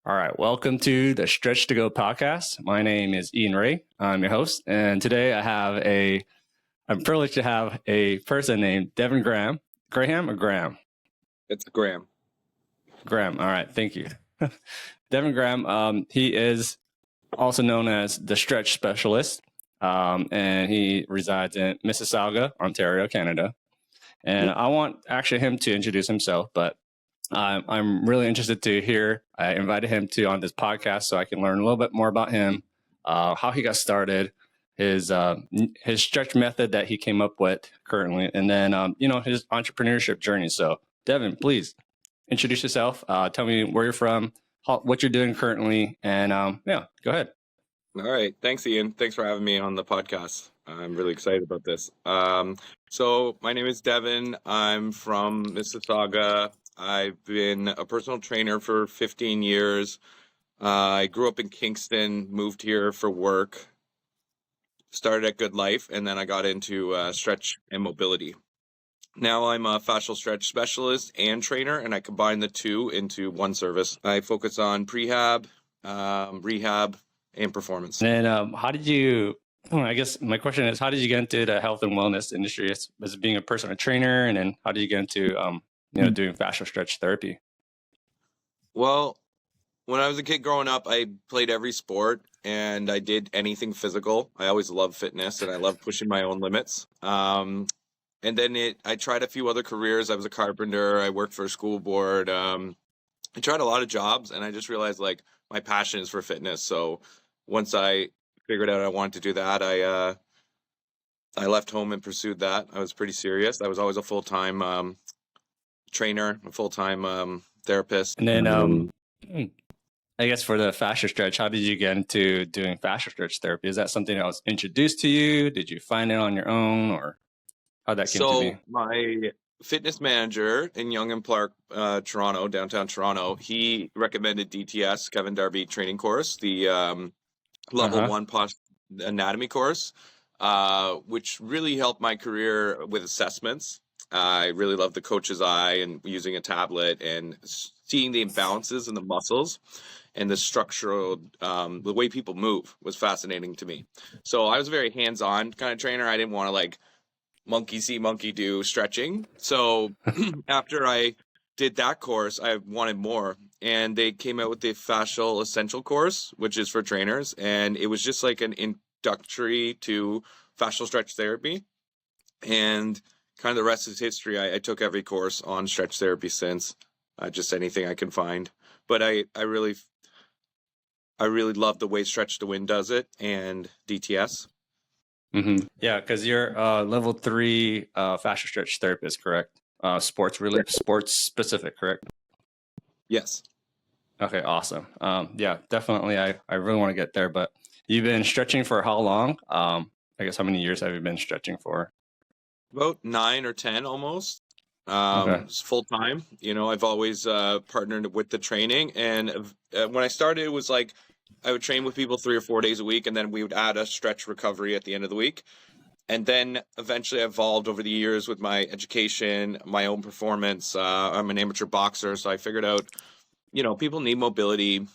All right, welcome to the Stretch to Go podcast. My name is Ian Ray. I'm your host, and today I'm privileged to have a person named Devon Graham. Graham or Graham? It's Graham. Graham. All right, thank you. Devon Graham. He is also known as the Stretch Specialist, and he resides in Mississauga, Ontario, Canada. And I want actually him to introduce himself, but I'm really interested to hear. I invited him on this podcast so I can learn a little bit more about him, how he got started, his stretch method that he came up with currently, and then his entrepreneurship journey. So, Devon, please introduce yourself. Tell me where you're from, what you're doing currently, and go ahead. All right. Thanks, Ian. Thanks for having me on the podcast. I'm really excited about this. So my name is Devon. I'm from Mississauga. I've been a personal trainer for 15 years. I grew up in Kingston, moved here for work, started at Good Life, and then I got into stretch and mobility. Now I'm a fascial stretch specialist and trainer, and I combine the two into one service. I focus on prehab, rehab, and performance. And how did you? I guess my question is, how did you get into the health and wellness industry as being a personal trainer, and then how did you get into doing fascial stretch therapy? Well, when I was a kid growing up, I played every sport and I did anything physical. I always loved fitness and I loved pushing my own limits. And then I tried a few other careers. I was a carpenter. I worked for a school board. I tried a lot of jobs, and I just realized like my passion is for fitness. So once I figured out I wanted to do that, I left home and pursued that. I was pretty serious. I was always a full-time trainer, a full-time therapist. And then I guess for the fascia stretch, how did you get into doing fascia stretch therapy? Is that something that was introduced to you? Did you find it on your own, or how that came to be? So my fitness manager in Yonge and Clark, Toronto, downtown Toronto, he recommended DTS, Kevin Darby training course, the level 1 post anatomy course, which really helped my career with assessments. I really loved the coach's eye and using a tablet and seeing the imbalances in the muscles and the structural, the way people move was fascinating to me. So I was a very hands-on kind of trainer. I didn't want to like monkey see, monkey do stretching. So after I did that course, I wanted more. And they came out with the fascial essential course, which is for trainers. And it was just like an introductory to fascial stretch therapy. And kind of the rest is history. I took every course on stretch therapy since, just anything I can find. But I really love the way Stretch to Win does it and DTS. Mm-hmm. Yeah, because you're level 3 fascia stretch therapist, correct? Sports specific, correct? Yes. Okay, awesome. Yeah, definitely. I really want to get there, but you've been stretching for how long? I guess how many years have you been stretching for? About 9 or 10 almost. Okay. It's full time. I've always partnered with the training. And when I started, it was like I would train with people 3 or 4 days a week, and then we would add a stretch recovery at the end of the week. And then eventually I evolved over the years with my education, my own performance. I'm an amateur boxer, so I figured out, people need mobility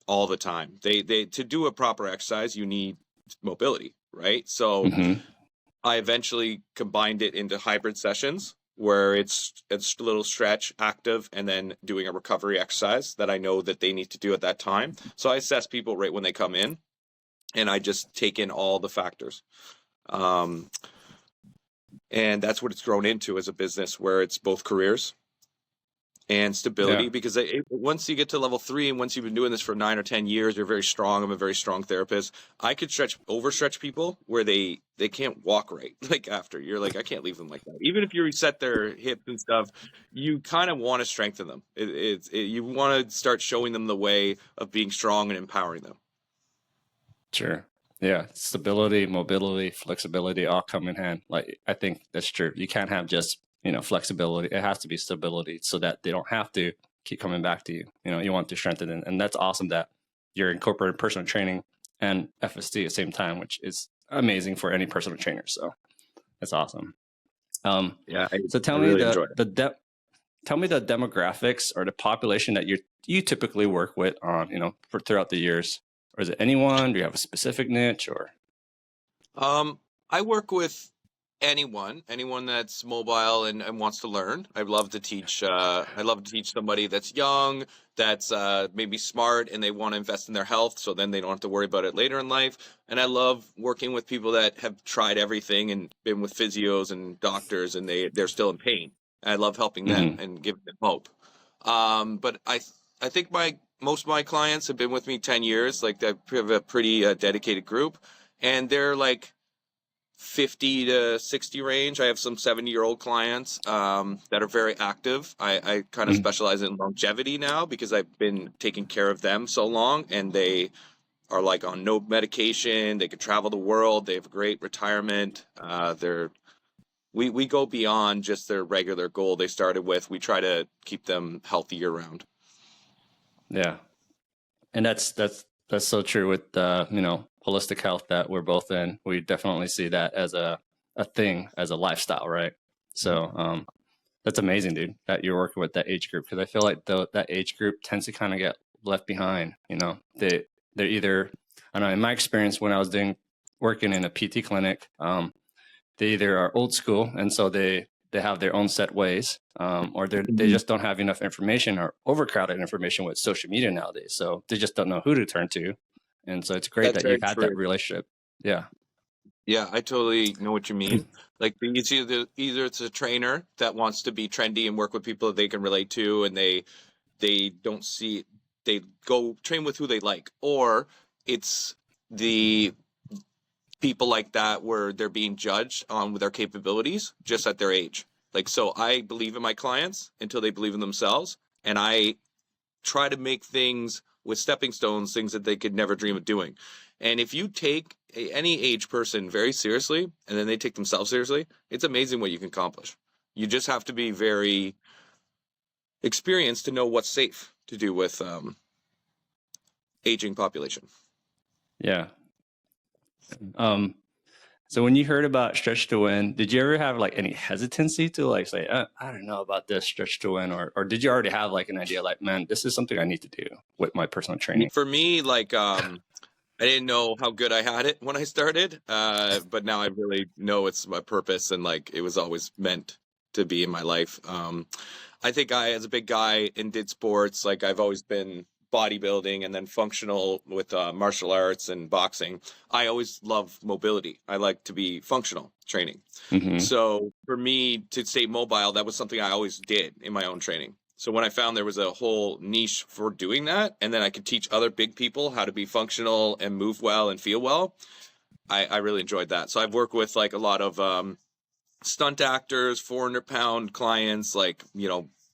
all the time. They to do a proper exercise, you need mobility, right? So I eventually combined it into hybrid sessions where it's a little stretch, active, and then doing a recovery exercise that I know that they need to do at that time. So I assess people right when they come in, and I just take in all the factors. And that's what it's grown into as a business, where it's both careers and stability. Yeah. Because once you get to level 3, and once you've been doing this for 9 or 10 years, you're very strong. I'm a very strong therapist. I could overstretch people where they can't walk right. Like after, you're like, I can't leave them like that. Even if you reset their hips and stuff, you kind of want to strengthen them. You want to start showing them the way of being strong and empowering them. Sure. Yeah. Stability, mobility, flexibility all come in hand. Like, I think that's true. You can't have just flexibility. It has to be stability so that they don't have to keep coming back to you. You want to strengthen it. And that's awesome that you're incorporating personal training and FST at the same time, which is amazing for any personal trainer. So that's awesome. Yeah. So tell me the depth. tell me the demographics or the population that you typically work with on, for throughout the years. Or is it anyone? Do you have a specific niche or? I work with anyone that's mobile and wants to learn. I love to teach. I love to teach somebody that's young, that's maybe smart, and they want to invest in their health, so then they don't have to worry about it later in life. And I love working with people that have tried everything and been with physios and doctors, and they're still in pain. I love helping them and giving them hope. But I think most of my clients have been with me 10 years. Like, I have a pretty dedicated group, and they're like 50 to 60 range. I have some 70-year-old clients that are very active. I kind of specialize in longevity now because I've been taking care of them so long, and they are like on no medication. They could travel the world. They have great retirement. We go beyond just their regular goal they started with. We try to keep them healthy year round. Yeah. And that's so true with holistic health that we're both in. We definitely see that as a thing, as a lifestyle, right? So that's amazing, dude, that you're working with that age group, because I feel like that age group tends to kind of get left behind. They're either, I don't know, in my experience when I was working in a PT clinic, they either are old school and so they have their own set ways, or they just don't have enough information or overcrowded information with social media nowadays. So they just don't know who to turn to. And so it's great that you've had that relationship. Yeah. Yeah, I totally know what you mean. Like, it's either it's a trainer that wants to be trendy and work with people that they can relate to, and they don't see, they go train with who they like, or it's the people like that where they're being judged on their capabilities just at their age. Like, so I believe in my clients until they believe in themselves, and I try to make things with stepping stones, things that they could never dream of doing. And if you take any age person very seriously and then they take themselves seriously, it's amazing what you can accomplish. You just have to be very experienced to know what's safe to do with aging population. Yeah. So when you heard about Stretch to Win, did you ever have like any hesitancy to like say, I don't know about this Stretch to Win, or did you already have like an idea like, man, this is something I need to do with my personal training? For me, like, I didn't know how good I had it when I started, but now I really know it's my purpose, and like it was always meant to be in my life. I think as a big guy and did sports, like I've always been bodybuilding and then functional with martial arts and boxing. I always love mobility. I like to be functional training. So for me to stay mobile, that was something I always did in my own training. So when I found there was a whole niche for doing that, and then I could teach other big people how to be functional and move well and feel well, I really enjoyed that. So I've worked with like a lot of stunt actors, 400-pound clients, like,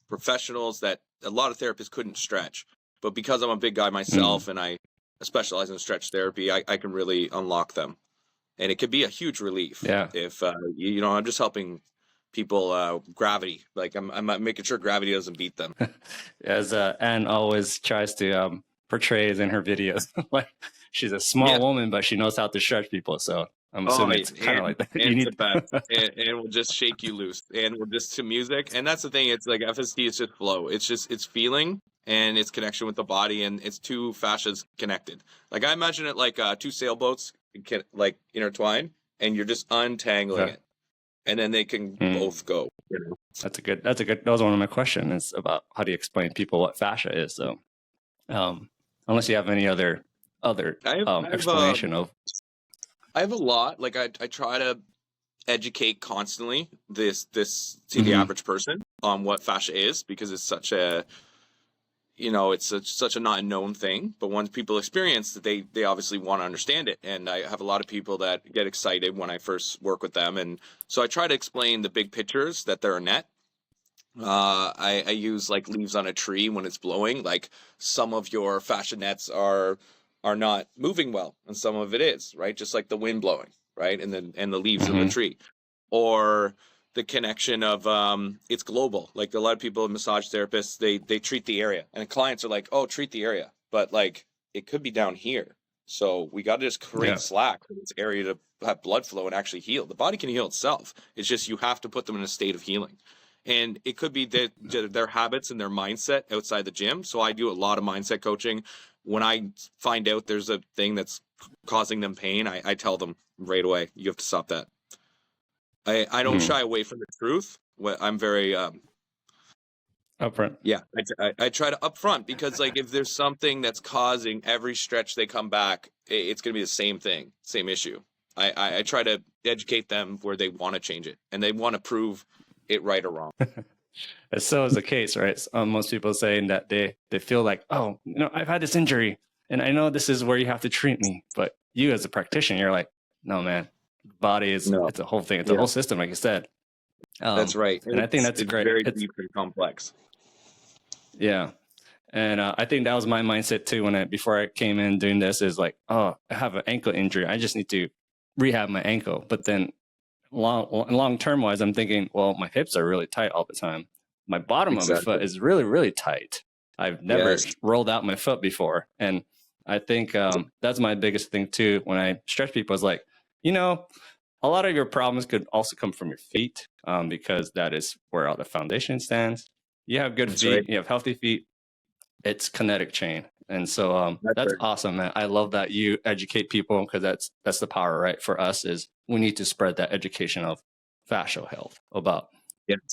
professionals that a lot of therapists couldn't stretch. But because I'm a big guy myself and I specialize in stretch therapy, I can really unlock them. And it could be a huge relief. Yeah. If, I'm just helping people gravity. Like I'm making sure gravity doesn't beat them. As Anne always tries to portrays in her videos. Like, she's a small woman, but she knows how to stretch people. So I'm assuming it's kind of like that. And the best. and we'll just shake you loose. And we'll just to music. And that's the thing. It's like FSD is just flow. It's feeling and it's connection with the body, and it's two fascias connected. Like, I imagine it like two sailboats like intertwine, and you're just untangling it. And then they can both go. That's a good, that was one of my questions, is about how do you explain people what fascia is. So unless you have any other explanation of. I have a lot. Like, I try to educate constantly the average person on what fascia is, because it's such a, such a not known thing. But once people experience that, they obviously want to understand it. And I have a lot of people that get excited when I first work with them. And so I try to explain the big pictures, that they're a net. I use like leaves on a tree when it's blowing. Like, some of your fascia nets are not moving well, and some of it is, right? Just like the wind blowing, right? And the leaves of the tree. Or the connection of it's global. Like, a lot of people, massage therapists, they treat the area, and clients are like, oh, treat the area, but like, it could be down here. So we got to just create slack for this area to have blood flow and actually heal. The body can heal itself. It's just you have to put them in a state of healing. And it could be their habits and their mindset outside the gym. So I do a lot of mindset coaching. When I find out there's a thing that's causing them pain, I tell them right away, you have to stop that. I don't shy away from the truth. I'm very upfront. yeah, I try to upfront, because like if there's something that's causing every stretch they come back, it's going to be the same thing, same issue. I try to educate them where they want to change it and they want to prove it right or wrong. So is the case, right? Most people saying that they feel like, oh, I've had this injury and I know this is where you have to treat me. But you as a practitioner, you're like, no, man, body is, it's a whole thing. It's a whole system, like you said. That's right. And I think that's it's great. Very deep and complex. Yeah. And I think that was my mindset too before I came in doing this, is like, oh, I have an ankle injury. I just need to rehab my ankle. But then long term wise, I'm thinking, well, my hips are really tight all the time. My bottom of my foot is really, really tight. I've never rolled out my foot before. And I think that's my biggest thing too. When I stretch people, is like, a lot of your problems could also come from your feet, because that is where all the foundation stands. You have good feet, you have healthy feet. It's kinetic chain. And so that's awesome, man. I love that you educate people, because that's the power, right? For us is we need to spread that education of fascial health, about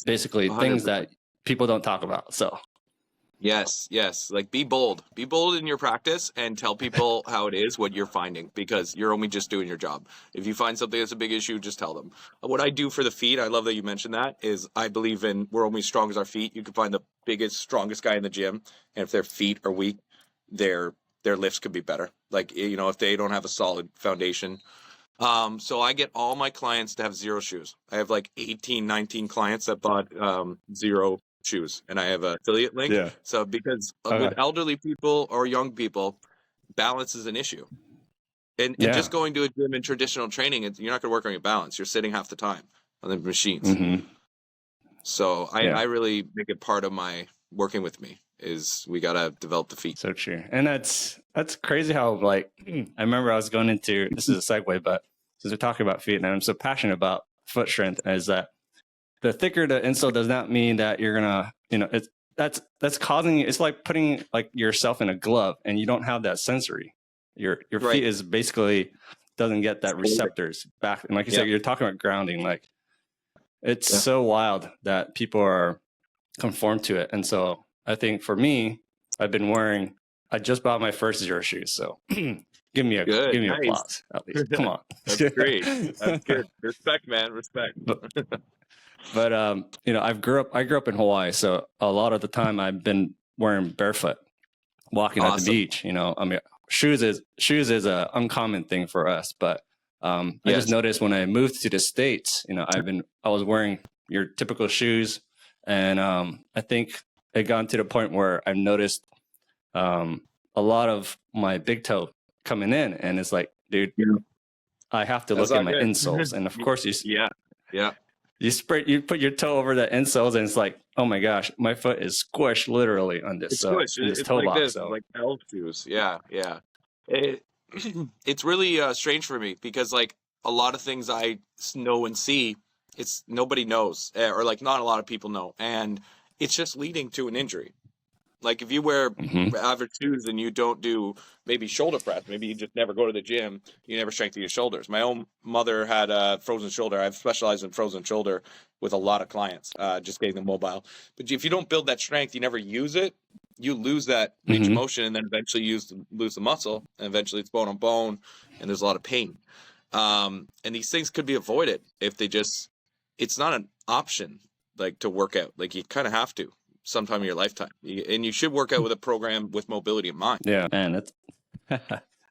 basically 100%. Things that people don't talk about. So yes, like be bold in your practice and tell people how it is, what you're finding, because you're only just doing your job. If you find something that's a big issue, just tell them. What I do for the feet, I love that you mentioned that, is I believe in we're only as strong as our feet. You can find the biggest, strongest guy in the gym, and if their feet are weak, their lifts could be better. Like, if they don't have a solid foundation. So I get all my clients to have zero shoes. I have like 18, 19 clients that bought zero shoes, and I have an affiliate link. Yeah. So because with elderly people or young people, balance is an issue. And just going to a gym and traditional training, you're not going to work on your balance. You're sitting half the time on the machines. Mm-hmm. So I really make it part of my working with me, is we got to develop the feet. So true. And that's crazy how, like, I remember I was going into, this is a segue, but since we're talking about feet, and I'm so passionate about foot strength, is that the thicker the insole does not mean that you're gonna, that's causing, it's like putting like yourself in a glove and you don't have that sensory. Your feet is basically doesn't get that receptors back. And like you said, you're talking about grounding. Like, it's so wild that people are conformed to it. And so I think for me, I just bought my first zero shoes. So give me applause at least. Come on. That's great. That's good. Respect, man. Respect. But I grew up in Hawaii, so a lot of the time I've been wearing barefoot, walking at the beach. I mean, shoes is a uncommon thing for us. But I just noticed when I moved to the States, I was wearing your typical shoes, and I think it got to the point where I've noticed a lot of my big toe coming in, and it's like, dude, I have to look at my insoles, and of course you put your toe over the insoles, and it's like, oh my gosh, my foot is squished literally on this. It's toe like box. This, like elf shoes. Yeah. It's really strange for me, because like a lot of things I know and see, it's nobody knows, or like not a lot of people know, and it's just leading to an injury. Like if you wear average shoes and you don't do maybe shoulder press, maybe you just never go to the gym, you never strengthen your shoulders. My own mother had a frozen shoulder. I've specialized in frozen shoulder with a lot of clients, just getting them mobile. But if you don't build that strength, you never use it, you lose that range of motion, and then eventually lose the muscle, and eventually it's bone on bone, and there's a lot of pain. And these things could be avoided if it's not an option, like to work out. Like you kind of have to sometime in your lifetime, and you should work out with a program with mobility in mind. Yeah, man, that's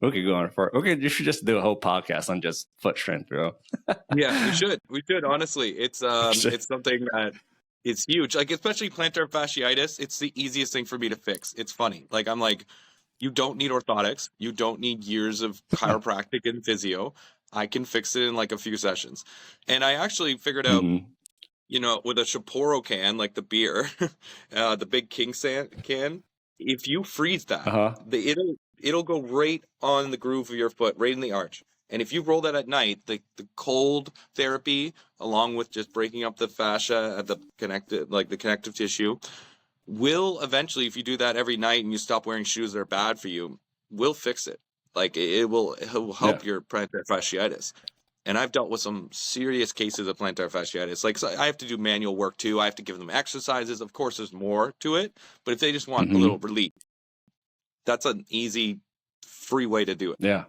we could go on you should just do a whole podcast on just foot strength, bro. Yeah, we should honestly. It's something that it's huge, like especially plantar fasciitis. It's the easiest thing for me to fix. It's funny, like I'm like, you don't need orthotics, you don't need years of chiropractic and physio. I can fix it in like a few sessions. And I actually figured out, with a Sapporo can, like the beer, the big king can, if you freeze that, it'll go right on the groove of your foot, right in the arch. And if you roll that at night, the cold therapy, along with just breaking up the fascia at the connective tissue, will eventually, if you do that every night and you stop wearing shoes that are bad for you, will fix it. Like it will help your plantar fasciitis. And I've dealt with some serious cases of plantar fasciitis. Like, so I have to do manual work too. I have to give them exercises. Of course, there's more to it, but if they just want a little relief, that's an easy, free way to do it. Yeah,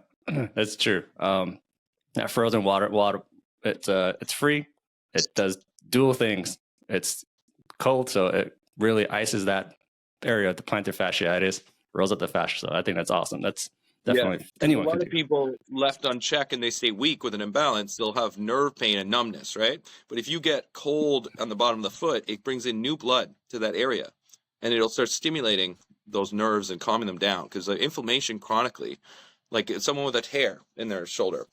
that's true. That frozen water, it's free. It does dual things. It's cold, so it really ices that area of the plantar fasciitis, rolls up the fascia. So I think that's awesome. That's definitely anyone. A lot of people left unchecked and they stay weak with an imbalance, they'll have nerve pain and numbness, right? But if you get cold on the bottom of the foot, it brings in new blood to that area, and it'll start stimulating those nerves and calming them down. Because the inflammation chronically, like someone with a tear in their shoulder,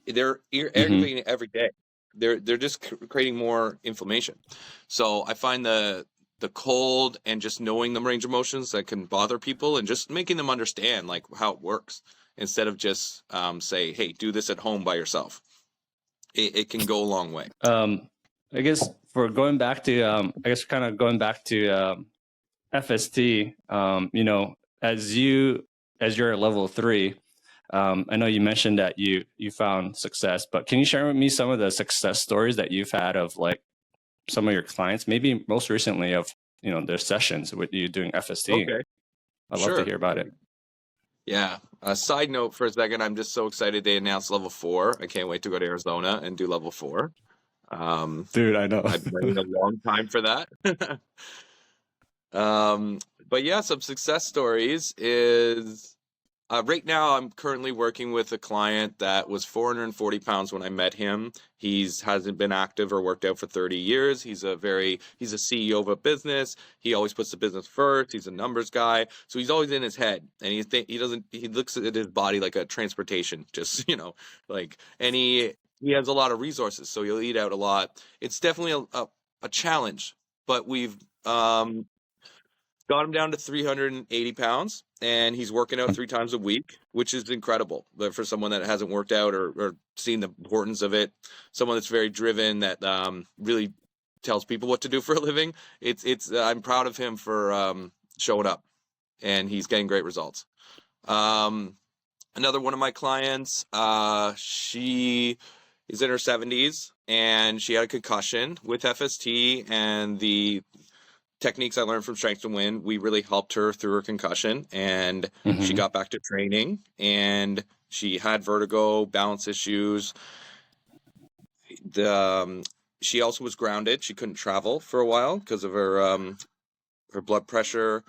they're aggravating it every day. They're just creating more inflammation. So I find the cold and just knowing the range of motions that can bother people and just making them understand like how it works instead of just say, hey, do this at home by yourself. It can go a long way. I guess for going back to FST, you know, as you're at level 3, I know you mentioned that you found success, but can you share with me some of the success stories that you've had of like some of your clients, maybe most recently of, you know, their sessions with you doing FST? Okay. I'd love to hear about it. Yeah. Side note for a second, I'm just so excited they announced level 4. I can't wait to go to Arizona and do level 4. Dude, I know. I've been waiting a long time for that. But yeah, some success stories is right now I'm currently working with a client that was 440 pounds when I met him. Hasn't been active or worked out for 30 years. He's a CEO of a business. He always puts the business first. He's a numbers guy. So he's always in his head, and he looks at his body like a transportation, just, you know, like, and he has a lot of resources. So he'll eat out a lot. It's definitely a challenge, but we've, got him down to 380 pounds, and he's working out 3 times a week, which is incredible. But for someone that hasn't worked out or seen the importance of it, someone that's very driven, that really tells people what to do for a living, I'm proud of him for showing up, and he's getting great results. Another one of my clients, she is in her 70s, and she had a concussion with FST, and the techniques I learned from Strength to Win, we really helped her through her concussion, and she got back to training, and she had vertigo, balance issues. She also was grounded. She couldn't travel for a while because of her blood pressure,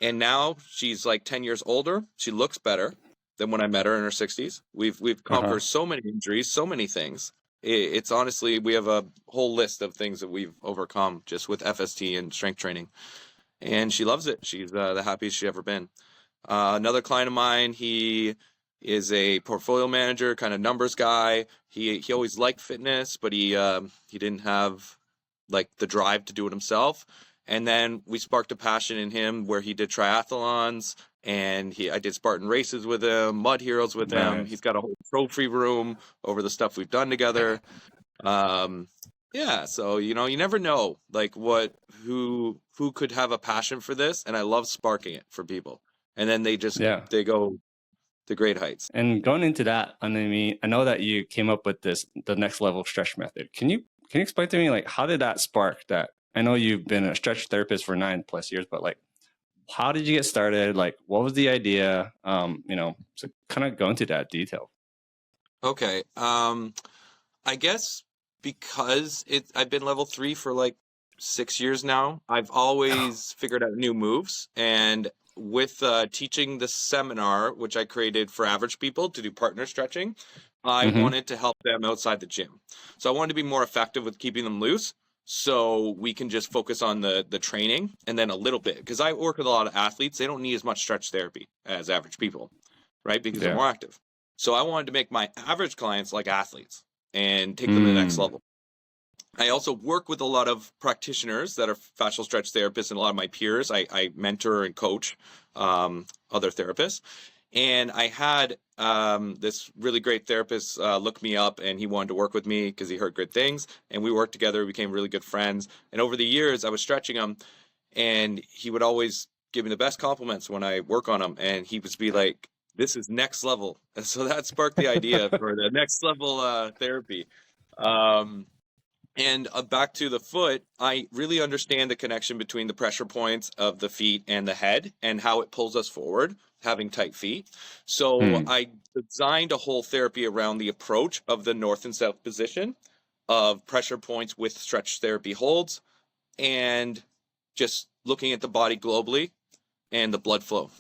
and now she's like 10 years older. She looks better than when I met her in her 60s. We've conquered so many injuries, so many things. It's honestly, we have a whole list of things that we've overcome just with FST and strength training, and she loves it. She's the happiest she's ever been. Another client of mine, he is a portfolio manager, kind of numbers guy. He always liked fitness, but he didn't have like the drive to do it himself. And then we sparked a passion in him where he did triathlons, and I did Spartan races with him, Mud Heroes with him. He's got a whole trophy room over the stuff we've done together. Yeah, so, you know, you never know like who could have a passion for this, and I love sparking it for people. And then they they go to great heights. And going into that, I mean, I know that you came up with the next level stretch method. Can you explain to me, like, how did that spark that? I know you've been a stretch therapist for 9+ years, but like, how did you get started? Like, what was the idea? You know, so kind of go into that detail. Okay. I guess because I've been level 3 for like 6 years now, I've always figured out new moves. And with teaching the seminar, which I created for average people to do partner stretching, I wanted to help them outside the gym. So I wanted to be more effective with keeping them loose, so we can just focus on the training, and then a little bit, because I work with a lot of athletes. They don't need as much stretch therapy as average people, right? Because they're more active. So I wanted to make my average clients like athletes and take them to the next level. I also work with a lot of practitioners that are fascial stretch therapists, and a lot of my peers. I mentor and coach other therapists. And I had this really great therapist look me up, and he wanted to work with me because he heard good things. And we worked together, became really good friends. And over the years, I was stretching him, and he would always give me the best compliments when I work on him. And he would be like, "This is next level." And so that sparked the idea for the next level therapy. Um, and back to the foot, I really understand the connection between the pressure points of the feet and the head and how it pulls us forward, having tight feet. So I designed a whole therapy around the approach of the north and south position of pressure points with stretch therapy holds, and just looking at the body globally and the blood flow.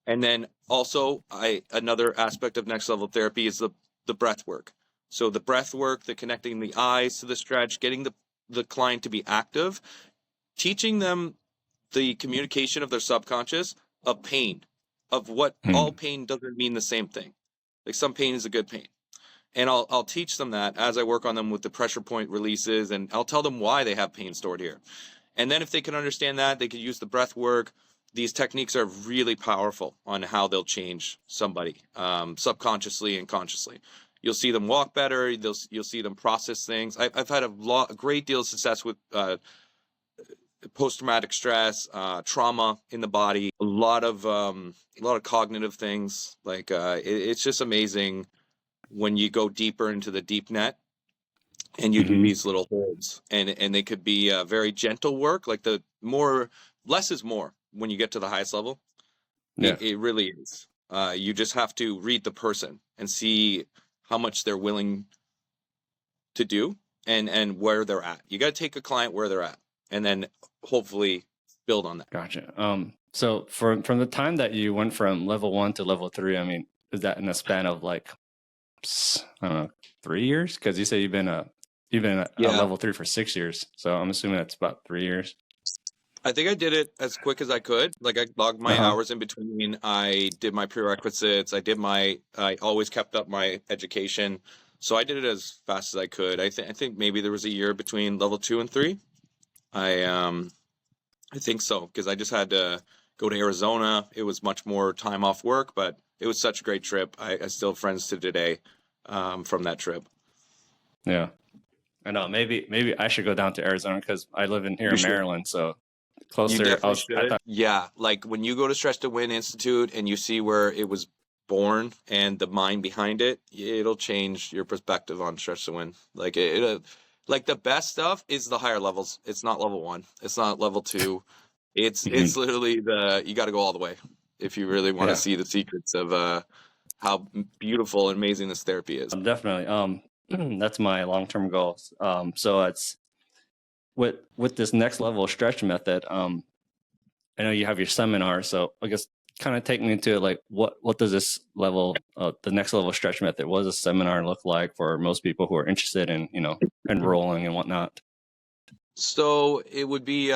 And then also another aspect of next level therapy is the breath work. So the breath work, the connecting the eyes to the stretch, getting the client to be active, teaching them the communication of their subconscious of pain, of what all pain doesn't mean the same thing. Like some pain is a good pain. And I'll teach them that as I work on them with the pressure point releases, and I'll tell them why they have pain stored here. And then if they can understand that, they can use the breath work. These techniques are really powerful on how they'll change somebody subconsciously and consciously. You'll see them walk better. You'll see them process things. I've had a great deal of success with post-traumatic stress, trauma in the body, a lot of cognitive things. Like it's just amazing when you go deeper into the deep net and you do these little holds, and they could be very gentle work. Like less is more when you get to the highest level. Yeah. It really is. You just have to read the person and see how much they're willing to do and where they're at. You got to take a client where they're at and then hopefully build on that. Gotcha. So from the time that you went from level 1 to level 3, I mean, is that in a span of like, I don't know, 3 years? Because you say you've been at level 3 for 6 years. So I'm assuming that's about 3 years. I think I did it as quick as I could. Like I logged my hours in between. I did my prerequisites. I always kept up my education. So I did it as fast as I could. I think maybe there was a year between level 2 and 3. I think so, because I just had to go to Arizona. It was much more time off work, but it was such a great trip. I still have friends to today from that trip. Yeah. I know. Maybe I should go down to Arizona because I live in Maryland, so closer. You definitely should. Yeah, like when you go to Stretch to Win Institute and you see where it was born and the mind behind it, it'll change your perspective on Stretch to Win. Like like the best stuff is the higher levels. It's not level 1. It's not level 2. It's literally you got to go all the way if you really want to see the secrets of how beautiful and amazing this therapy is. Definitely. That's my long-term goal. So it's with this next level stretch method. I know you have your seminar, so I guess kind of take me into like what does this level, the next level stretch method, what does a seminar look like for most people who are interested in enrolling and whatnot? So it would be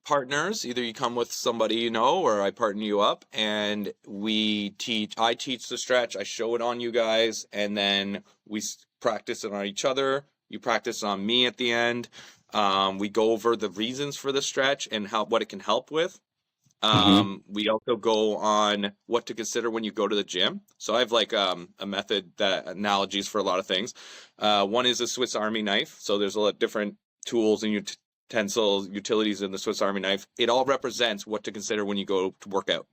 partners. Either you come with somebody or I partner you up, and I teach the stretch, I show it on you guys, and then we practice it on each other. You practice on me at the end. We go over the reasons for the stretch and what it can help with. We also go on what to consider when you go to the gym. So I have like a method that analogies for a lot of things. One is a Swiss Army knife. So there's a lot of different tools and utensils, utilities in the Swiss Army knife. It all represents what to consider when you go to work out.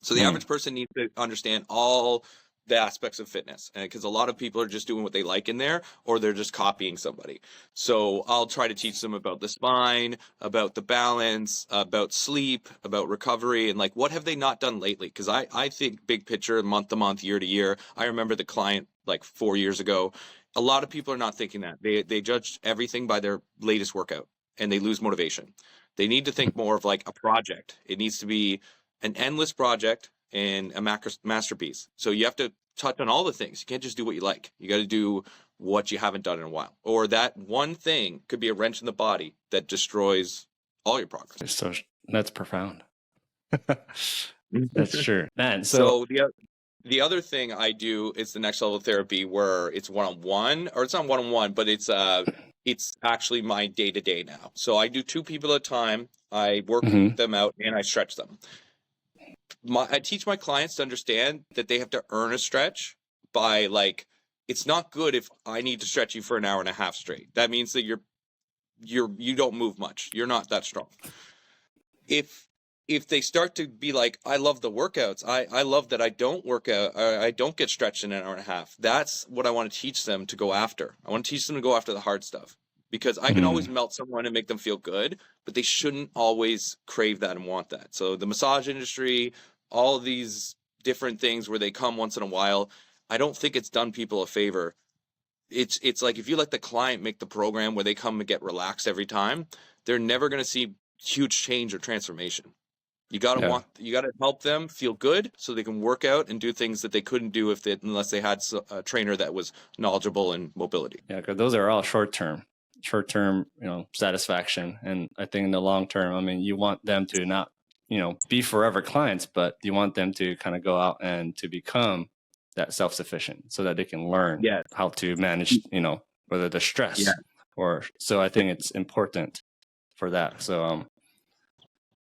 So the average person needs to understand all the aspects of fitness, because a lot of people are just doing what they like in there, or they're just copying somebody. So I'll try to teach them about the spine, about the balance, about sleep, about recovery, and like what have they not done lately? Because I think big picture, month to month, year to year. I remember the client like 4 years ago. A lot of people are not thinking that. They judge everything by their latest workout, and they lose motivation. They need to think more of like a project. It needs to be an endless project and a masterpiece. So you have to touch on all the things. You can't just do what you like. You got to do what you haven't done in a while. Or that one thing could be a wrench in the body that destroys all your progress. So that's profound. That's true, man. So the other thing I do is the next level therapy, where it's one-on-one, or it's not one-on-one, but it's actually my day-to-day now. So I do 2 people at a time. I work them out and I stretch them. I teach my clients to understand that they have to earn a stretch by like, it's not good if I need to stretch you for an hour and a half straight. That means that you don't move much. You're not that strong. If they start to be like, I love the workouts, I love that I don't work out, I don't get stretched in an hour and a half. That's what I want to teach them to go after. I want to teach them to go after the hard stuff, because I can always melt someone and make them feel good, but they shouldn't always crave that and want that. So the massage industry, all of these different things where they come once in a while, I don't think it's done people a favor. It's like if you let the client make the program where they come and get relaxed every time, they're never going to see huge change or transformation. You gotta help them feel good so they can work out and do things that they couldn't do unless they had a trainer that was knowledgeable in mobility. Yeah, because those are all short term, satisfaction. And I think in the long term, I mean, you want them to not, be forever clients, but you want them to kind of go out and to become that self-sufficient so that they can learn how to manage, whether the stress or, so I think it's important for that. So,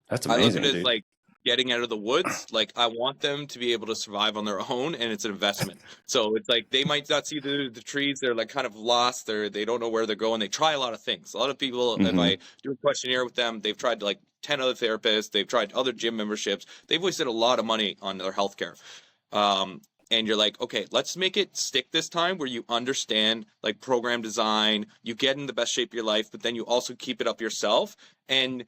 that's amazing. I look at it like getting out of the woods. Like I want them to be able to survive on their own, and it's an investment. So it's like they might not see the trees. They're like kind of lost. They don't know where they're going. They try a lot of things. A lot of people, if I do a questionnaire with them, they've tried like 10 other therapists. They've tried other gym memberships. They've wasted a lot of money on their healthcare. And you're like, okay, let's make it stick this time where you understand like program design, you get in the best shape of your life, but then you also keep it up yourself. And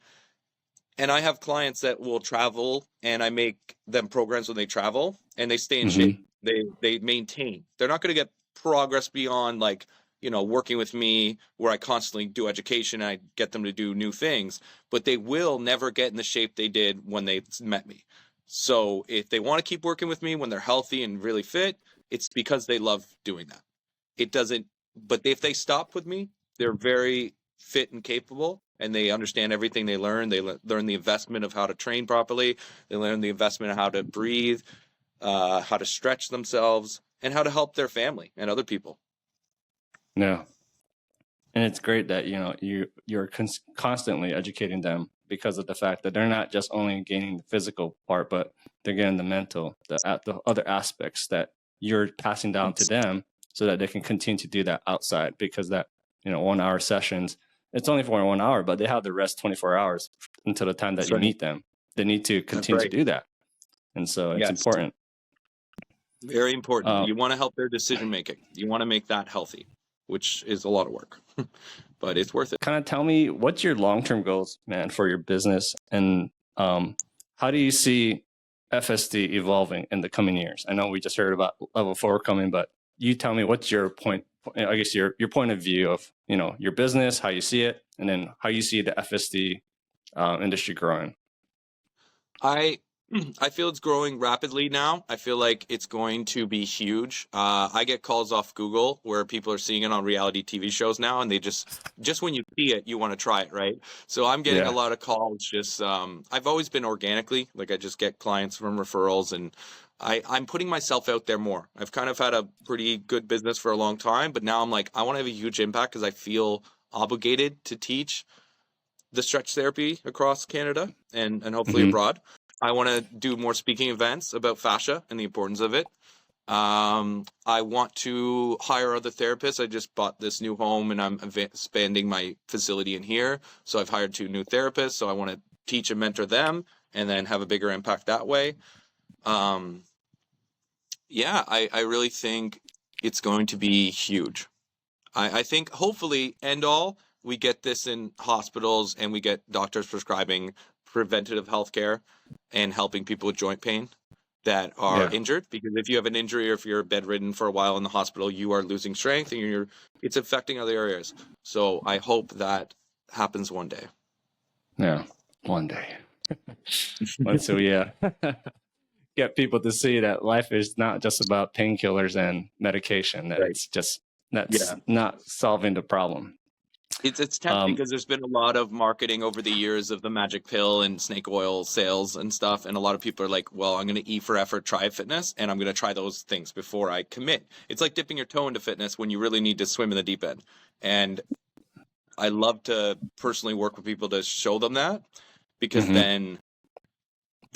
I have clients that will travel, and I make them programs when they travel, and they stay in shape. They maintain. They're not going to get progress beyond like, working with me where I constantly do education and I get them to do new things, but they will never get in the shape they did when they met me. So if they want to keep working with me when they're healthy and really fit, it's because they love doing that. But if they stop with me, they're very fit and capable, and they understand everything they learn. They learn the investment of how to train properly. They learn the investment of how to breathe, how to stretch themselves, and how to help their family and other people. Yeah. And it's great that, you're constantly educating them because of the fact that they're not just only gaining the physical part, but they're getting the mental, the other aspects that you're passing down to them so that they can continue to do that outside, because that, 1 hour sessions, it's only for 1 hour, but they have the rest 24 hours until the time that you meet them. They need to continue to do that. And so it's important. Very important. You want to help their decision making. You want to make that healthy, which is a lot of work, but it's worth it. Kind of tell me, what's your long-term goals, man, for your business? And how do you see FSD evolving in the coming years? I know we just heard about level 4 coming, but you tell me what's your point, I guess your point of view of, your business, how you see it, and then how you see the FSD industry growing. I feel it's growing rapidly now. I feel like it's going to be huge. I get calls off Google where people are seeing it on reality TV shows now, and they just when you see it, you want to try it, right? So I'm getting a lot of calls. Just I've always been organically, like I just get clients from referrals, and I'm putting myself out there more. I've kind of had a pretty good business for a long time, but now I'm like, I want to have a huge impact because I feel obligated to teach the stretch therapy across Canada and hopefully abroad. I want to do more speaking events about fascia and the importance of it. I want to hire other therapists. I just bought this new home and I'm expanding my facility in here. So I've hired 2 new therapists. So I want to teach and mentor them and then have a bigger impact that way. I really think it's going to be huge. I think hopefully we get this in hospitals and we get doctors prescribing preventative healthcare and helping people with joint pain that are injured, because if you have an injury or if you're bedridden for a while in the hospital, you are losing strength and it's affecting other areas. So I hope that happens one day. Yeah, one day. Once we get people to see that life is not just about painkillers and medication, that it's just not solving the problem. It's tempting because there's been a lot of marketing over the years of the magic pill and snake oil sales and stuff. And a lot of people are like, well, I'm going to E for effort, try fitness, and I'm going to try those things before I commit. It's like dipping your toe into fitness when you really need to swim in the deep end. And I love to personally work with people to show them that, because then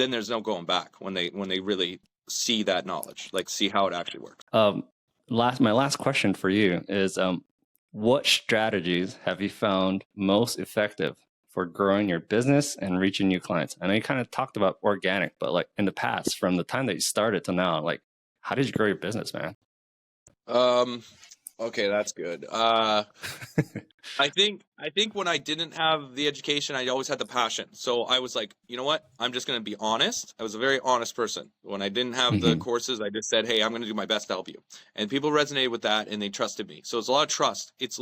then there's no going back when they really see that knowledge, like see how it actually works. My last question for you is, what strategies have you found most effective for growing your business and reaching new clients? I know you kind of talked about organic, but like in the past, from the time that you started to now, like how did you grow your business, man? Okay, that's good. I think when I didn't have the education, I always had the passion. So I was like, you know what? I'm just going to be honest. I was a very honest person. When I didn't have the courses, I just said, hey, I'm going to do my best to help you. And people resonated with that and they trusted me. So it's a lot of trust. It's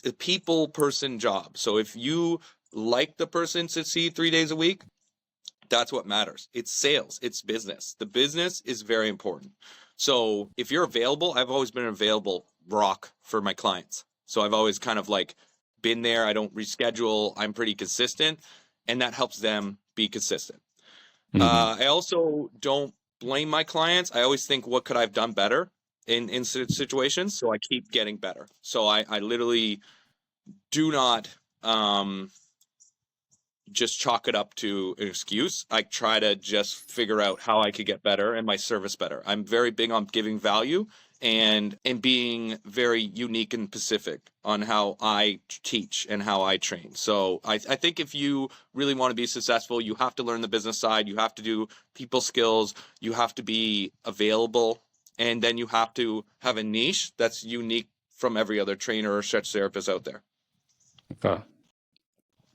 a people person job. So if you like the person to see 3 days a week, that's what matters. It's sales. It's business. The business is very important. So if you're available, I've always been an available rock for my clients. So I've always kind of like been there. I don't reschedule. I'm pretty consistent, and that helps them be consistent. I also don't blame my clients. I always think, what could I have done better in situations? So I keep getting better. So I literally do not just chalk it up to an excuse. I try to just figure out how I could get better and my service better. I'm very big on giving value and being very unique and specific on how I teach and how I train. So I think if you really want to be successful, you have to learn the business side. You have to do people skills. You have to be available. And then you have to have a niche that's unique from every other trainer or stretch therapist out there. Okay.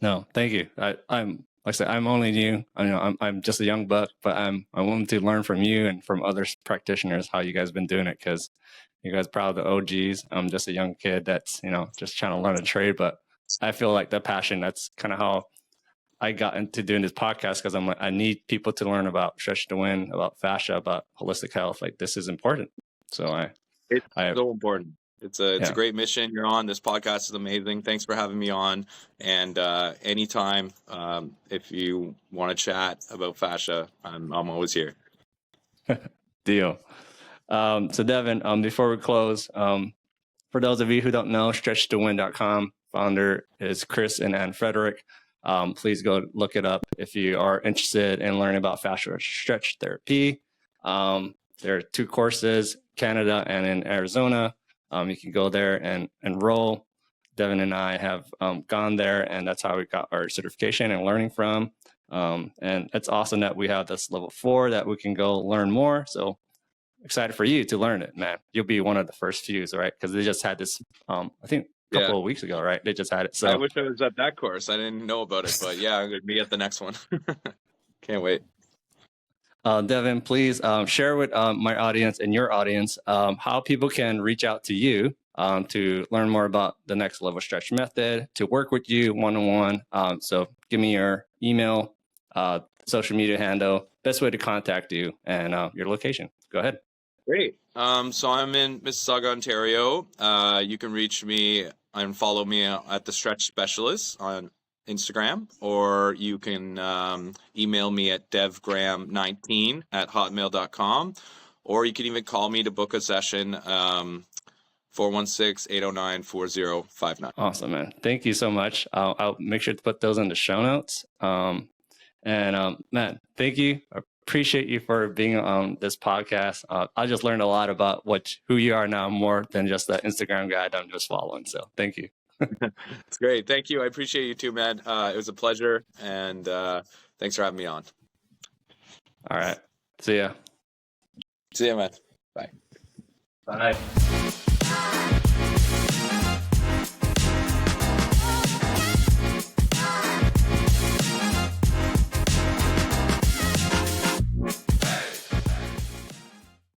No, thank you. I'm like I said, I'm only new. I know I'm just a young buck, but I'm willing to learn from you and from other practitioners how you guys been doing it, because you guys are probably the OGs. I'm just a young kid that's just trying to learn a trade, but I feel like the passion. That's kind of how I got into doing this podcast, because I'm like, I need people to learn about stretch to win, about fascia, about holistic health. Like, this is important. So it's so important. It's a great mission you're on. This podcast is amazing. Thanks for having me on. And anytime, if you want to chat about fascia, I'm always here. Deal. So Devon, before we close, for those of you who don't know, stretchtowin.com founder is Chris and Ann Frederick. Please go look it up if you are interested in learning about fascial stretch therapy. There are 2 courses, Canada and in Arizona. You can go there and enroll. Devon and I have gone there, and that's how we got our certification and learning from. And it's awesome that we have this level 4 that we can go learn more. So excited for you to learn it, man. You'll be one of the first few, right? Because they just had this, I think, a couple of weeks ago, right? They just had it. So I wish I was at that course. I didn't know about it, but yeah, I'm going to be at the next one. Can't wait. Devon, please share with my audience and your audience how people can reach out to you to learn more about the next level stretch method, to work with you one-on-one. So give me your email, social media handle, best way to contact you, and your location. Go ahead. Great. So I'm in Mississauga, Ontario. You can reach me and follow me at The Stretch Specialist on Instagram, or you can email me at devgraham19@hotmail.com, or you can even call me to book a session, 416-809-4059. Awesome, man. Thank you so much. I'll make sure to put those in the show notes. Man, thank you. I appreciate you for being on this podcast. I just learned a lot about who you are now, more than just the Instagram guy that I'm just following. So thank you. It's great. Thank you. I appreciate you too, man. It was a pleasure, and thanks for having me on. All right. See ya. See ya, man. Bye. Bye.